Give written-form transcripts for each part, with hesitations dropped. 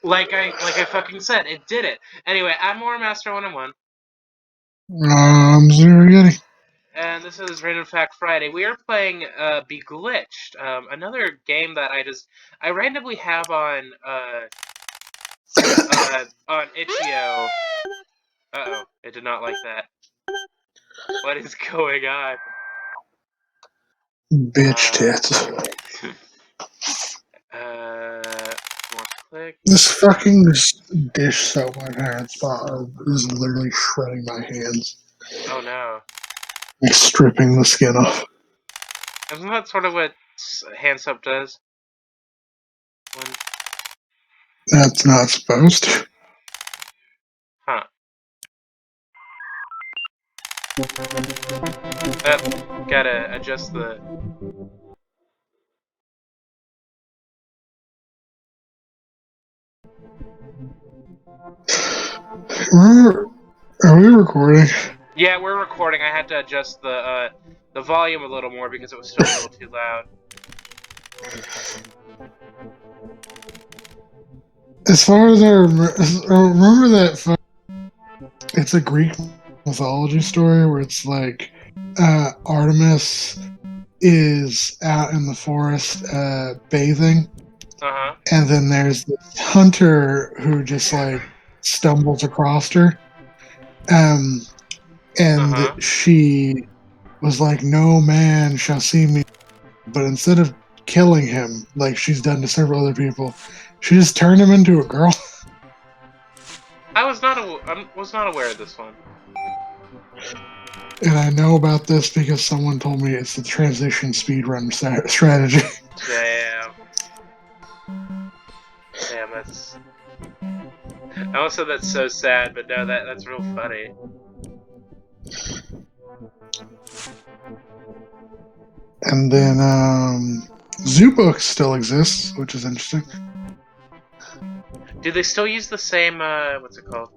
Like I fucking said, it did it. Anyway, I'm War Master 101. Zero Yeti. And this is Random Fact Friday. We are playing Beglitched, another game that I randomly have on itch.io. Uh-oh, it did not like that. What is going on? Bitch tits. More click. This fucking dish soap my parents bought is literally shredding my hands. Oh no. Like stripping the skin off. Isn't that sort of what hand soap does? That's not supposed to. Huh. Gotta adjust the... Are we recording? Yeah, we're recording. I had to adjust the volume a little more because it was still a little too loud. As far as I remember that it's a Greek mythology story where it's like Artemis is out in the forest bathing. Uh-huh. And then there's this hunter who just like stumbles across her. And she was like, "No man shall see me." But instead of killing him, like she's done to several other people, she just turned him into a girl. I was not aware of this one. And I know about this because someone told me it's the transition speedrun strategy. Damn. Damn, that's... I almost said that's so sad, but no, that's real funny. And then Zoo Books still exists, which is interesting. Do they still use the same, what's it called?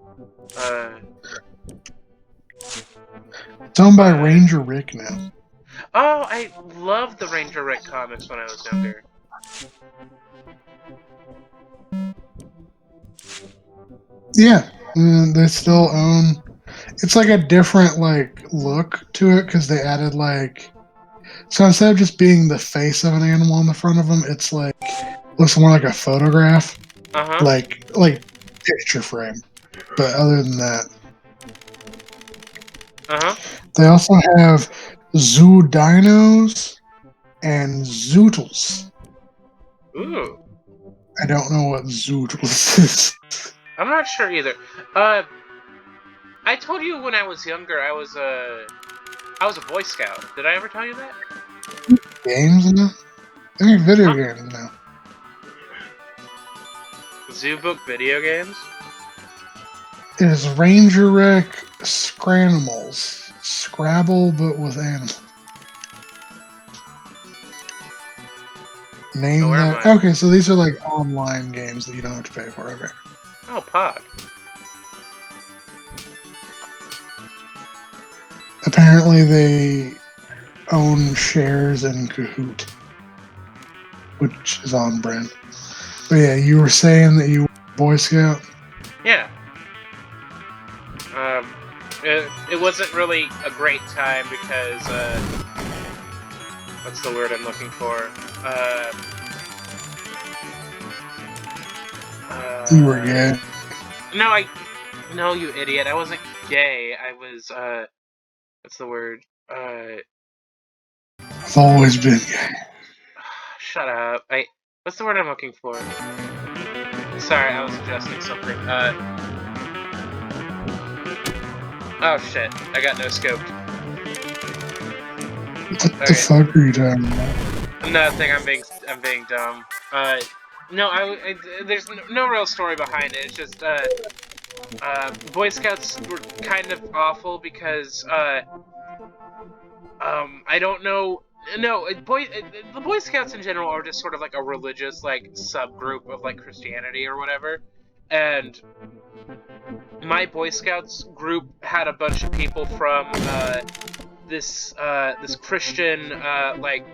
It's owned by Ranger Rick now. Oh, I loved the Ranger Rick comics when I was younger. Yeah, they still own. It's like a different like look to it because they added like. So instead of just being the face of an animal on the front of them, it's like looks more like a photograph, like picture frame. But other than that, they also have zoo dinos and zootles. Ooh. I don't know what zootles is. I'm not sure either. I told you when I was younger, I was a Boy Scout. Did I ever tell you that? Games now? I mean, video games now. Zoo Book video games? It is Ranger Rick Scranimals. Scrabble, but with animals. Name that. Okay, so these are like online games that you don't have to pay for. Okay. Oh, Pod. Apparently, they own shares in Kahoot, which is on brand. But yeah, you were saying that you were a Boy Scout? Yeah. It wasn't really a great time because, what's the word I'm looking for? You were gay. No, you idiot. I wasn't gay. I was, what's the word? I've always been gay. Shut up. What's the word I'm looking for? Sorry, I was adjusting something. Oh shit, I got no scoped. What the fuck are you talking about? Nothing, I'm being dumb. No, there's no real story behind it. It's just, Boy Scouts were kind of awful because, I don't know. No, the Boy Scouts in general are just sort of like a religious, like, subgroup of, like, Christianity or whatever. And my Boy Scouts group had a bunch of people from, this Christian, like,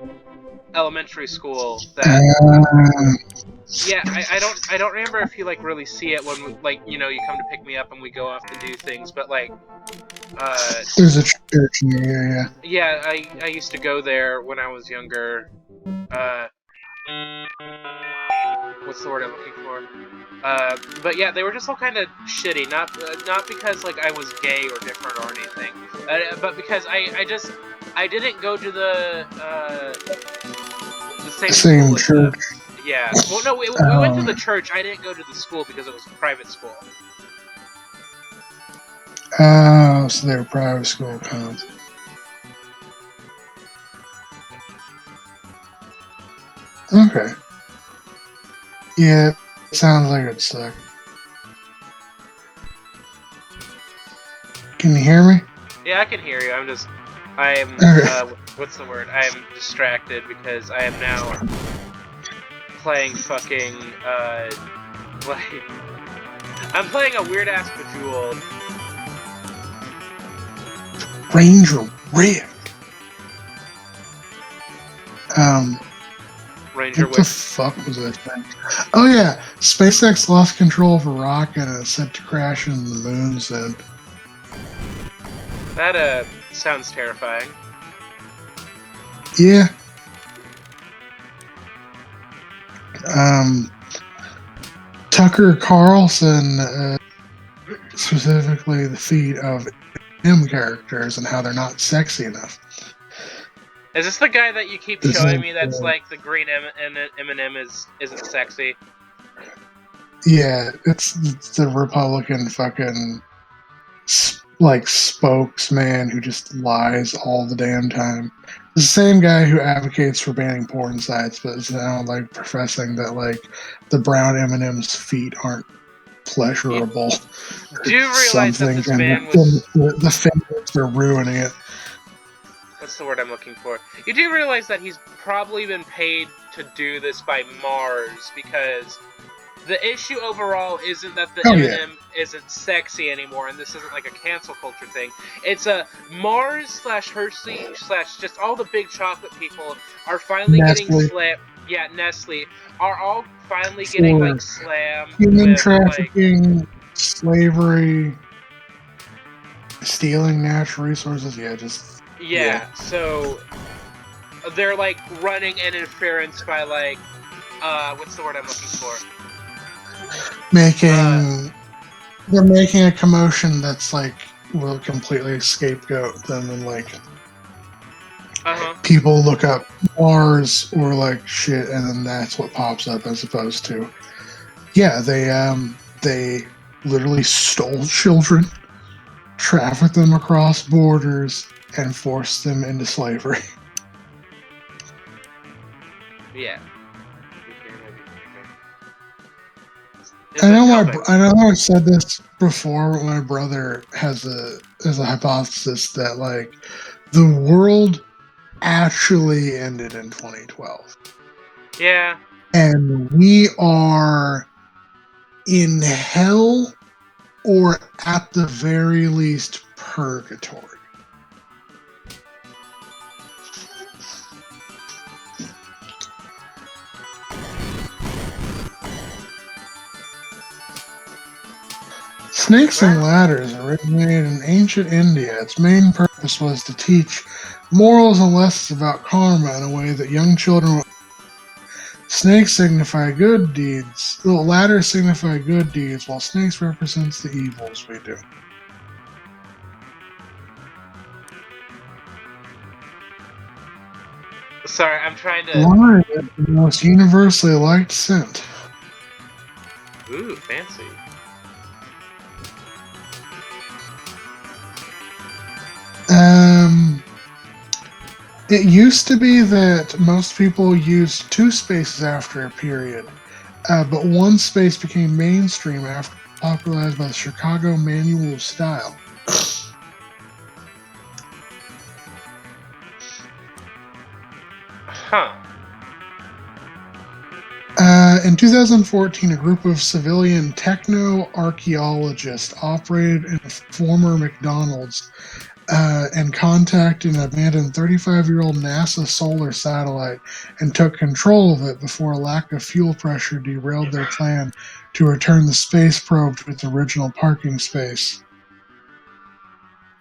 elementary school that... Yeah, I don't remember if you like really see it when like you come to pick me up and we go off to do things, but like There's a church in the area. yeah, I used to go there when I was younger. Uh, what's the word I'm looking for? But yeah, they were just all kind of shitty. Not because like I was gay or different or anything, but because I didn't go to the same Same school as them. church. Yeah. Well, no, we went to the church. I didn't go to the school because it was a private school. Oh, so they were private school cons. Okay. Yeah, it sounds like it sucked. Can you hear me? Yeah, I can hear you. I'm Okay. what's the word? I am distracted because I am now playing fucking like I'm playing a weird ass Bejeweled. Ranger Red. Ranger What the Wick. fuck was that thing? Oh yeah, SpaceX lost control of a rocket and it's set to crash into the moon soon. That sounds terrifying. Yeah. Tucker Carlson, specifically the feat of M characters and how they're not sexy enough. Is this the guy that you keep This showing is, me that's like the green M&M isn't sexy? yeah, it's the Republican fucking like spokesman who just lies all the damn time. The same guy who advocates for banning porn sites, but is now like professing that like the brown M&M's feet aren't pleasurable. Do you realize that Something, this and man was... the fans are ruining it. What's the word I'm looking for? You do realize that he's probably been paid to do this by Mars, because the issue overall isn't that the M&M isn't sexy anymore, and this isn't like a cancel culture thing. It's a Mars slash Hershey slash just all the big chocolate people are finally getting slammed. Yeah, Nestle are all finally getting like slammed human with trafficking, like, slavery, stealing natural resources. Yeah, so they're like running an interference by like what's the word I'm looking for? They're making a commotion that's like will completely scapegoat them, and like people look up Mars or like shit, and then that's what pops up, as opposed to they literally stole children, trafficked them across borders, and forced them into slavery. Yeah. I know I've said this before, but my brother has a hypothesis that like the world actually ended in 2012. Yeah. And we are in hell, or at the very least purgatory. Snakes and ladders originated in ancient India. Its main purpose was to teach morals and lessons about karma in a way that young children would. Snakes signify good deeds. The ladders signify good deeds, while snakes represents the evils we do. Sorry, I'm trying to... Lime is the most universally liked scent. Ooh, fancy. It used to be that most people used two spaces after a period, but one space became mainstream after popularized by the Chicago Manual of Style. Huh. In 2014, a group of civilian techno-archaeologists operated in a former McDonald's and contacted an abandoned 35-year-old NASA solar satellite and took control of it before a lack of fuel pressure derailed their plan to return the space probe to its original parking space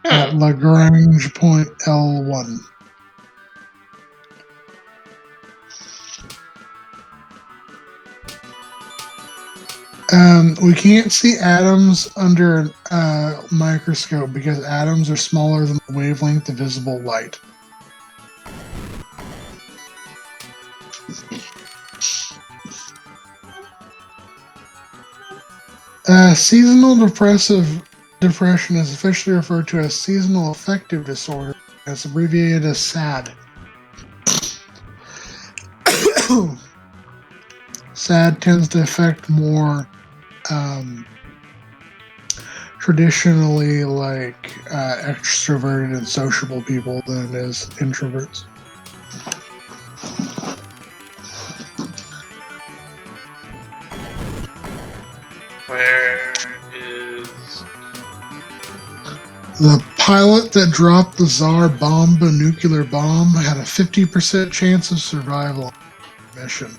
at Lagrange Point L1. We can't see atoms under a microscope because atoms are smaller than the wavelength of visible light. Seasonal depression is officially referred to as seasonal affective disorder, and it's abbreviated as SAD. SAD tends to affect more traditionally extroverted and sociable people than it is introverts. Where is the pilot that dropped the Tsar Bomba nuclear bomb had a 50% chance of survival on the mission,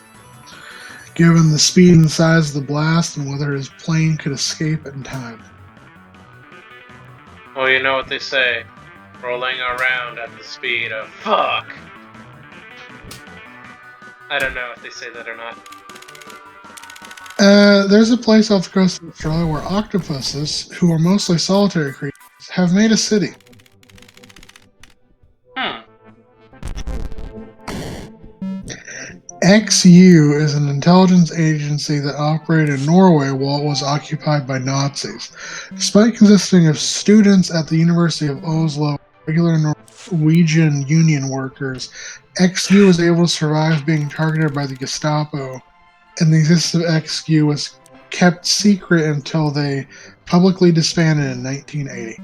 given the speed and size of the blast and whether his plane could escape in time. Well, you know what they say. Rolling around at the speed of fuck. I don't know if they say that or not. There's a place off the coast of Australia where octopuses, who are mostly solitary creatures, have made a city. XU is an intelligence agency that operated in Norway while it was occupied by Nazis. Despite consisting of students at the University of Oslo, regular Norwegian union workers, XU was able to survive being targeted by the Gestapo, and the existence of XU was kept secret until they publicly disbanded in 1980.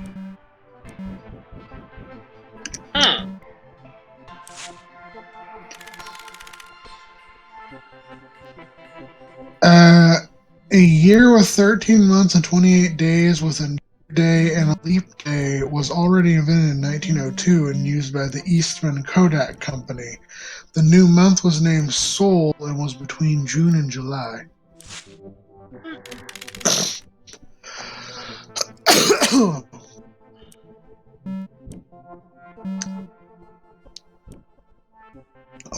A year with 13 months and 28 days with a new day and a leap day was already invented in 1902 and used by the Eastman Kodak Company. The new month was named Sol and was between June and July.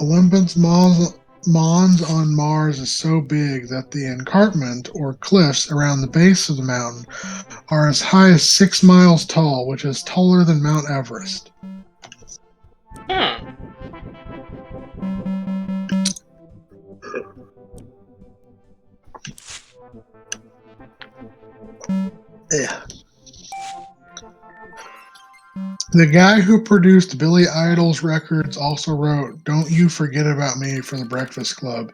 Olympus Mons on Mars is so big that the encampment, or cliffs, around the base of the mountain are as high as 6 miles tall, which is taller than Mount Everest. Yeah. The guy who produced Billy Idol's records also wrote "Don't You Forget About Me" for the Breakfast Club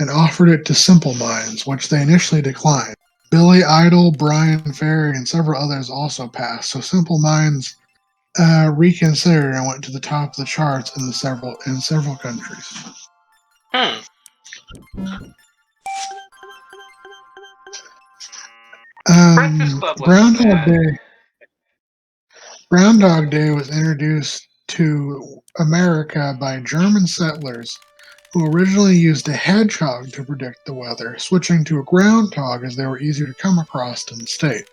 and offered it to Simple Minds, which they initially declined. Billy Idol, Brian Ferry, and several others also passed, so Simple Minds reconsidered and went to the top of the charts in several countries. Breakfast Club wasn't bad. Groundhog Day was introduced to America by German settlers who originally used a hedgehog to predict the weather, switching to a groundhog as they were easier to come across in the state.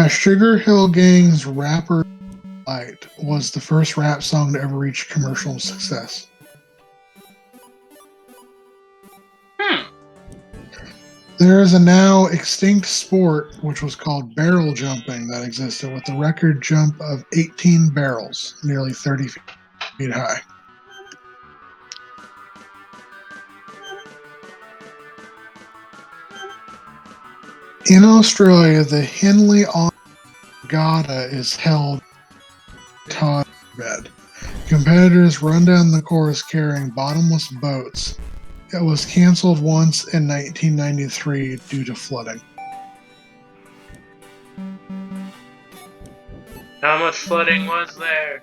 Sugar Hill Gang's Rapper Light was the first rap song to ever reach commercial success. There is a now extinct sport which was called barrel jumping that existed with a record jump of 18 barrels, nearly 30 feet high. In Australia, the Henley Regatta is held on bed. Competitors run down the course carrying bottomless boats. It was cancelled once in 1993 due to flooding. How much flooding was there?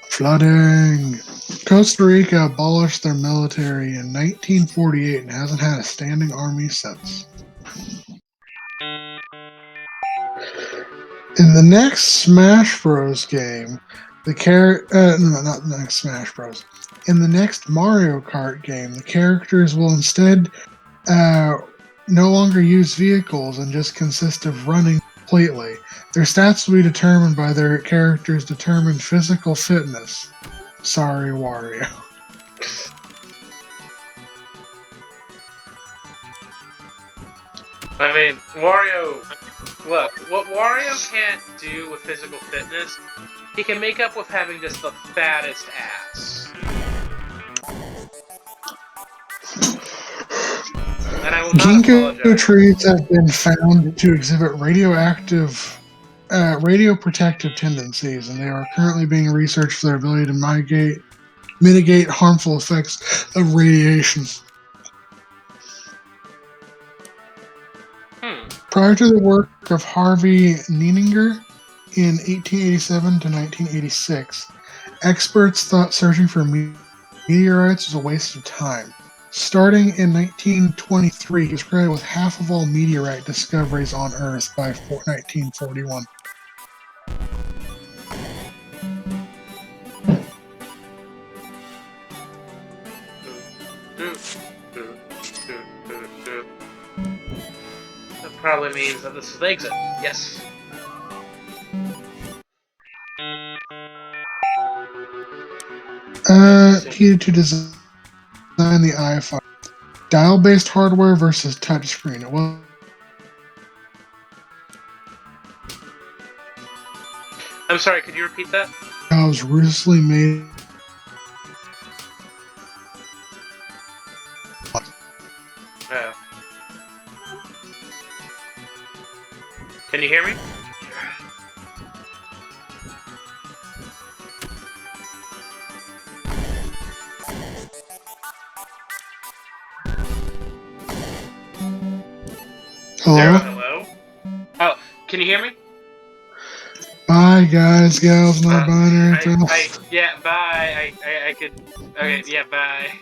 Flooding. Costa Rica abolished their military in 1948 and hasn't had a standing army since. In the next Smash Bros. Game, no, not the next Smash Bros. In the next Mario Kart game, the characters will instead no longer use vehicles and just consist of running completely. Their stats will be determined by their character's determined physical fitness. Sorry, Wario. I mean, Wario. Look, what Wario can't do with physical fitness, he can make up with having just the fattest ass. And I will not Ginkgo apologize. trees have been found to exhibit radioprotective tendencies, and they are currently being researched for their ability to mitigate harmful effects of radiation. Prior to the work of Harvey Nieninger in 1887 to 1986, experts thought searching for meteorites was a waste of time. Starting in 1923, he was credited with half of all meteorite discoveries on Earth by 1941. That probably means that this is the exit. Yes. Key to design the iPhone. Dial-based hardware versus touchscreen. I'm sorry, could you repeat that? I was ruthlessly made. Oh. Can you hear me? Hello? Hello? Oh, can you hear me? Bye, guys, gals, non-binary. Yeah, bye. I could. Okay, yeah, bye.